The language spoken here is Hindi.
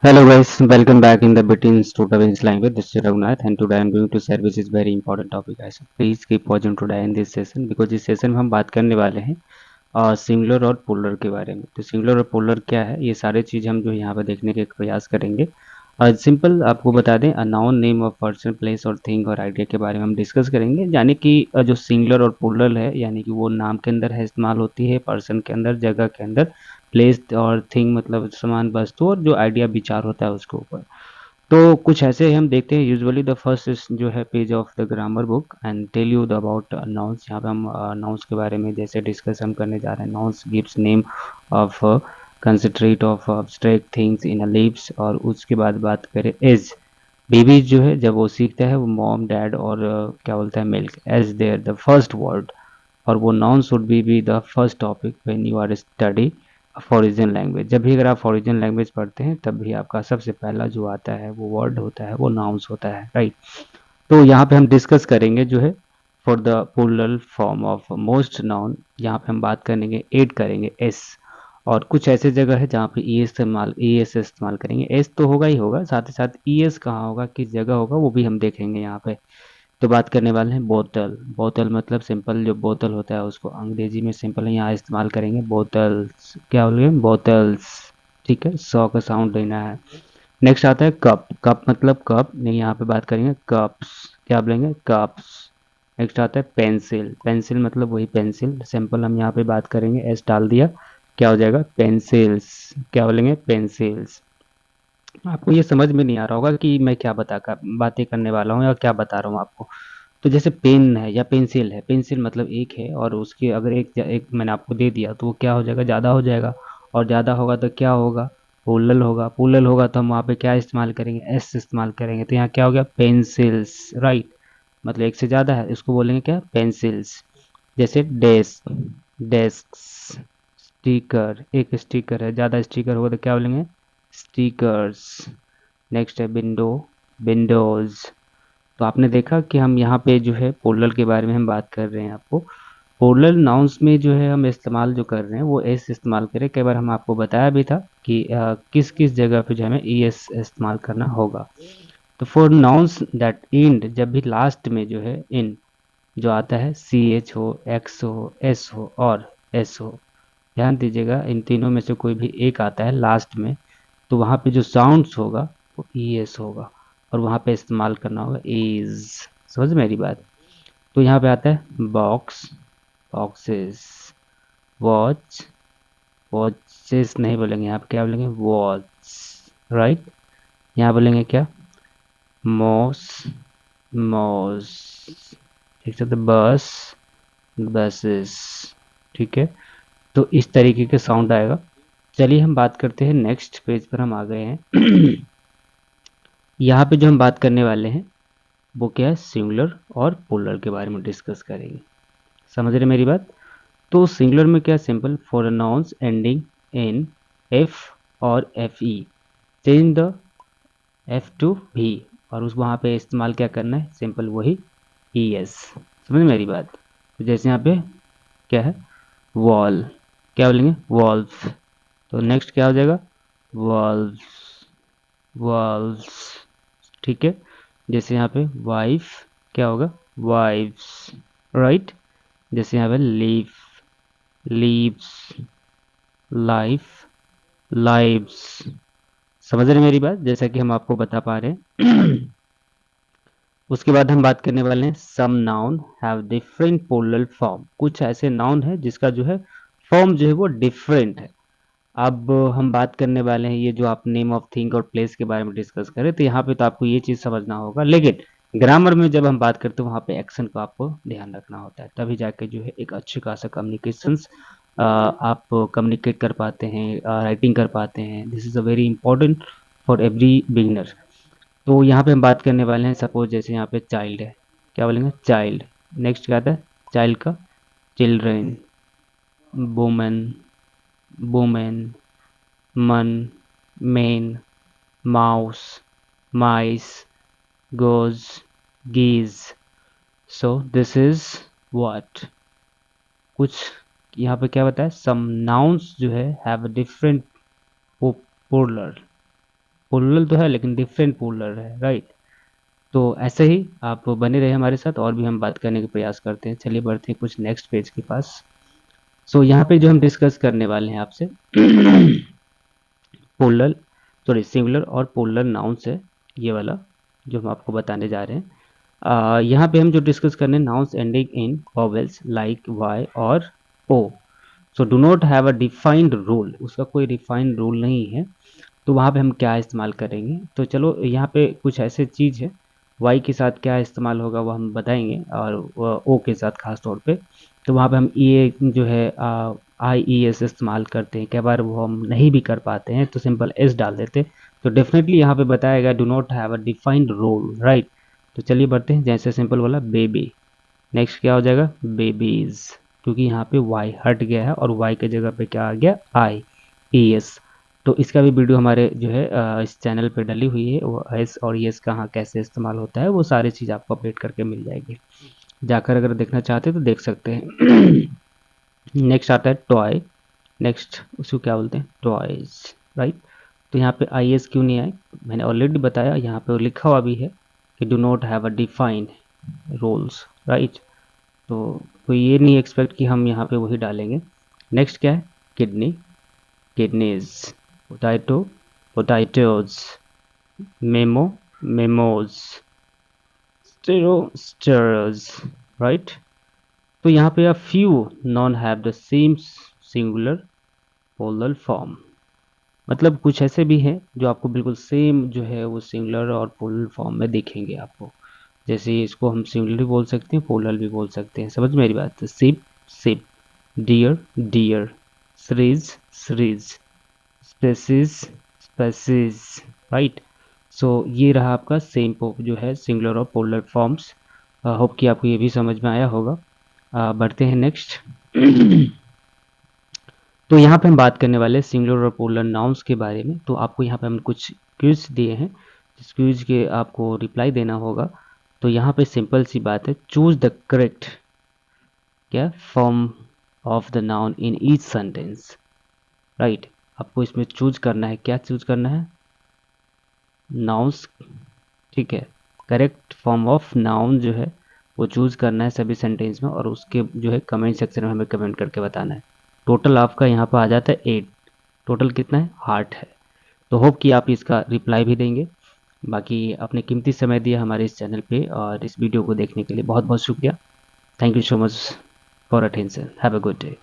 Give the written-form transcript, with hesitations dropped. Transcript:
Hello guys, welcome back in the Between Students language. This is Raghunath and today I am going to share which is very important topic guys. So please keep watching today in this session because इस सेशन में हम बात करने वाले हैं सिंगुलर और पोलर के बारे में। तो सिंगुलर और पोलर क्या है, ये सारे चीज़ हम जो यहाँ पर देखने के प्रयास करेंगे। सिंपल आपको बता दें, noun name of person place और थिंग और आइडिया के बारे में हम डिस्कस करेंगे। यानी कि जो सिंगुलर और पोलर है, यानी कि वो नाम के अंदर है इस्तेमाल होती है, पर्सन के अंदर, जगह के अंदर, प्लेस और थिंग मतलब समान वस्तु, और जो आइडिया विचार होता है उसके ऊपर। तो कुछ ऐसे हम देखते हैं। यूजुअली द फर्स्ट जो है page of the grammar book and tell you the about nouns. यहाँ पे हम नाउन्स के बारे में जैसे डिस्कस हम करने जा रहे हैं। Nouns gives name of considerate of abstract things in a lives. और उसके बाद बात करें एज, बेबी जो है जब वो सीखता है वो मॉम डैड और क्या बोलता है milk as their the first word. और वो noun should be the first topic when you are study foreign language. जब भी अगर आप फॉरिजन लैंग्वेज पढ़ते हैं तब भी आपका सबसे पहला जो आता है वो वर्ड होता है, वो नाउंस होता है, राइट। तो यहाँ पे हम डिस्कस करेंगे जो है for the plural form of most noun. यहाँ पे हम बात करेंगे, ऐड करेंगे एस। और कुछ ऐसे जगह है जहाँ पे ई एस इस्तेमाल करेंगे। एस तो होगा ही होगा, साथ ही साथ ई एस कहाँ होगा, किस जगह होगा, वो भी हम देखेंगे यहाँ पे। तो बात करने वाले हैं बोतल। बोतल मतलब सिंपल जो बोतल होता है उसको अंग्रेजी में सिंपल यहाँ इस्तेमाल करेंगे बोतल्स। क्या बोलेंगे, बोतल्स। ठीक है, सौ का साउंड लेना है। नेक्स्ट आता है कप। कप मतलब कप नहीं, यहाँ पे बात करेंगे कप्स। क्या बोलेंगे, कप्स। नेक्स्ट आता है पेंसिल। पेंसिल मतलब वही पेंसिल, सिंपल हम यहाँ पे बात करेंगे, एस डाल दिया, क्या हो जाएगा, पेंसिल्स। क्या बोलेंगे, पेंसिल्स। आपको ये समझ में नहीं आ रहा होगा कि मैं क्या बातें करने वाला हूँ या क्या बता रहा हूँ आपको। तो जैसे पेन है या पेंसिल है, पेंसिल मतलब एक है और उसके अगर एक मैंने आपको दे दिया तो वो क्या हो जाएगा, ज़्यादा हो जाएगा। और ज़्यादा होगा तो क्या होगा, प्लूरल होगा। प्लूरल होगा तो हम वहाँ पे क्या इस्तेमाल करेंगे, एस इस्तेमाल करेंगे। तो यहाँ क्या हो गया, पेंसिल्स, राइट। मतलब एक से ज़्यादा है, इसको बोलेंगे क्या, पेंसिल्स। जैसे डेस्क, डेस्क। स्टिकर, एक स्टिकर है, ज़्यादा स्टिकर होगा तो क्या बोलेंगे, स्टिकर्स। नेक्स्ट है विंडो, विंडोज। तो आपने देखा कि हम यहाँ पे जो है प्लूरल के बारे में हम बात कर रहे हैं। आपको प्लूरल नाउन्स में जो है हम इस्तेमाल जो कर रहे हैं वो एस इस्तेमाल करें। कई बार हम आपको बताया भी था कि किस किस जगह पे जो हमें ई एस इस्तेमाल करना होगा। तो फॉर नाउन्स दैट इंड, जब भी लास्ट में जो है इन जो आता है, सी एच हो, एक्स हो, एस हो और एस हो, ध्यान दीजिएगा इन तीनों में से कोई भी एक आता है लास्ट में, तो वहाँ पे जो साउंड्स होगा वो ई एस होगा और वहाँ पे इस्तेमाल करना होगा इज। समझ मेरी बात। तो यहाँ पे आता है बॉक्स, बॉक्सेस। वॉच, वॉचेस नहीं बोलेंगे, यहाँ पे क्या बोलेंगे, वॉच, राइट। यहाँ बोलेंगे क्या, मॉस, मॉस। ठीक है, तो बस, बसेस। ठीक है, तो इस तरीके के साउंड आएगा। चलिए हम बात करते हैं, नेक्स्ट पेज पर हम आ गए हैं। यहाँ पे जो हम बात करने वाले हैं वो क्या है, सिंगुलर और पोलर के बारे में डिस्कस करेंगे। समझ रहे मेरी बात। तो सिंगुलर में क्या, simple for nouns ending in F और F E, change the F to V. और उस वहाँ पे इस्तेमाल क्या करना है, सिंपल वही ई एस। समझ मेरी बात। तो जैसे यहाँ पे क्या है, वॉल, क्या बोलेंगे, वॉल्फ। तो नेक्स्ट क्या हो जाएगा, वॉल्व्स, वॉल्व्स। ठीक है, जैसे यहाँ पे वाइफ, क्या होगा, वाइफ्स, राइट। जैसे यहाँ पे लीफ, लीव्स, लाइफ, लाइव्स। समझ रहे हैं मेरी बात, जैसा कि हम आपको बता पा रहे हैं। उसके बाद हम बात करने वाले हैं some noun have different plural form. कुछ ऐसे नाउन है जिसका जो है फॉर्म जो है वो डिफरेंट है। अब हम बात करने वाले हैं ये जो आप नेम ऑफ थिंग और प्लेस के बारे में डिस्कस करें, तो यहाँ पे तो आपको ये चीज़ समझना होगा, लेकिन ग्रामर में जब हम बात करते हैं वहाँ पे एक्शन को आपको ध्यान रखना होता है, तभी जाके जो है एक अच्छी खासा कम्युनिकेशंस आप कम्युनिकेट कर पाते हैं, राइटिंग कर पाते हैं। This is a very important for every beginner. तो यहाँ पे हम बात करने वाले हैं, सपोज जैसे यहाँ पे चाइल्ड है, क्या बोलेंगे, चाइल्ड। नेक्स्ट क्या आता है, चाइल्ड का, चिल्ड्रेन, वुमेन, वुमेन, मन, main, mouse, mice, goes, geese. So this is what, कुछ यहाँ पे क्या बताया, some nouns जो है have a different plural, plural तो है लेकिन डिफरेंट प्लूरल है, राइट। तो ऐसे ही आप बने रहे हमारे साथ, और भी हम बात करने का प्रयास करते हैं। चलिए बढ़ते हैं कुछ नेक्स्ट पेज के पास। सो यहाँ पे जो हम डिस्कस करने वाले हैं आपसे प्लूरल, सॉरी सिंगुलर और प्लूरल नाउन्स है, ये वाला जो हम आपको बताने जा रहे हैं। यहाँ पे हम जो डिस्कस करने हैं, nouns ending in vowels like Y और O, so do not have a defined rule, उसका कोई डिफाइंड रूल नहीं है। तो वहाँ पे हम क्या इस्तेमाल करेंगे, तो चलो यहाँ पे कुछ ऐसे चीज़ है, वाई के साथ क्या इस्तेमाल होगा वो हम बताएंगे, और ओ के साथ खास तौर पे। तो वहाँ पे हम ई जो है आई ई एस इस्तेमाल करते हैं, कई बार वो हम नहीं भी कर पाते हैं तो सिंपल एस डाल देते हैं। तो डेफिनेटली यहाँ पे बताएगा do not have a defined role, right. तो चलिए बढ़ते हैं, जैसे सिंपल वाला बेबी, नेक्स्ट क्या हो जाएगा बेबीज, क्योंकि यहाँ पे वाई हट गया है और वाई के जगह पे क्या आ गया आई ई एस। तो इसका भी वीडियो हमारे जो है इस चैनल पे डली हुई है, वो एस और यस कहाँ कैसे इस्तेमाल होता है वो सारी चीज़ आपको अपडेट करके मिल जाएगी, जाकर अगर देखना चाहते हैं तो देख सकते हैं। नेक्स्ट आता है टॉय, नेक्स्ट उसको क्या बोलते हैं टॉयज, राइट। तो यहाँ पे आई एस क्यों नहीं आए, मैंने ऑलरेडी बताया, यहाँ पे लिखा हुआ भी है कि do not have a defined roles, right. तो कोई ये नहीं एक्सपेक्ट कि हम यहाँ पे वही डालेंगे। नेक्स्ट क्या है kidney, kidneys, potato, potatoes, memo, memos, stereo, stereos, right. तो यहाँ पे few noun have the same singular plural form, मतलब कुछ ऐसे भी हैं जो आपको बिल्कुल सेम जो है वो सिंगुलर और प्लूरल फॉर्म में दिखेंगे आपको। जैसे इसको हम सिंगुलर भी बोल सकते हैं, प्लूरल भी बोल सकते हैं, समझ मेरी बात। Sheep, sheep, deer, deer, series, series, species, species, right. So ये रहा आपका सेम जो है सिंगुलर और प्लूरल फॉर्म्स। होप कि आपको ये भी समझ में आया होगा। बढ़ते हैं नेक्स्ट। तो यहाँ पे हम बात करने वाले हैं सिंगुलर और प्लूरल नाउन्स के बारे में। तो आपको यहाँ पे हम कुछ क्विज दिए हैं, जिस क्विज के आपको रिप्लाई देना होगा। तो यहाँ पे सिंपल सी बात है, चूज द करेक्ट क्या form of the noun in each sentence, right. आपको इसमें चूज करना है, क्या चूज करना है नाउन्स, ठीक है। करेक्ट फॉर्म ऑफ नाउन जो है वो चूज करना है सभी सेंटेंस में, और उसके जो है कमेंट सेक्शन में हमें कमेंट करके बताना है। टोटल आपका यहाँ पर आ जाता है 8, टोटल कितना है 8 है। तो होप कि आप इसका रिप्लाई भी देंगे। बाकी अपने कीमती समय दिया हमारे इस चैनल पे और इस वीडियो को देखने के लिए बहुत बहुत शुक्रिया। Thank you so much for attention, have a good day.